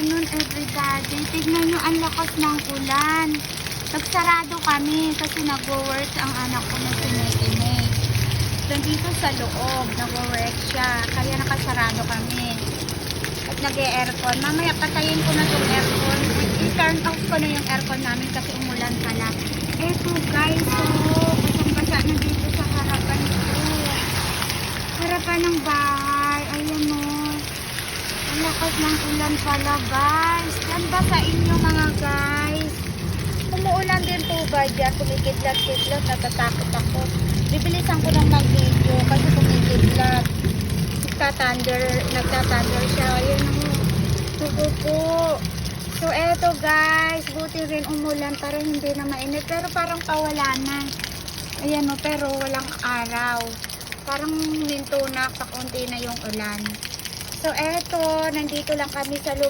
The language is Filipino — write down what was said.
afternoon everybody. Tignan nyo ang lakas ng ulan. Nagsarado kami kasi nag-work ang anak ko na sinetinig. Nandito sa loob, nag-work siya. Kaya nakasarado kami. At nag-e-aircon. Mamaya patayin ko na itong aircon. I-turn off ko na yung aircon namin kasi umulan pala. Eto guys, so basang-basa na dito sa harapan ko. Harapan ng bahay. Ayan o. Ang lakas ng ulan pala guys. Yan ba sa inyo mga guys? Umuulan din po ba dyan? Kumikidlat-kidlat. Natatakot ako. Bibilisan ko ng mag-video kasi kumikidlat. Nagtatthunder siya. Ayan o. Tugo po. So eto guys. Buti rin umulan para hindi na mainit. Pero parang pawala na. Ayan o. Pero walang araw. Parang minto na. Pakunti na yung ulan. So eto. Nandito lang kami sa loob.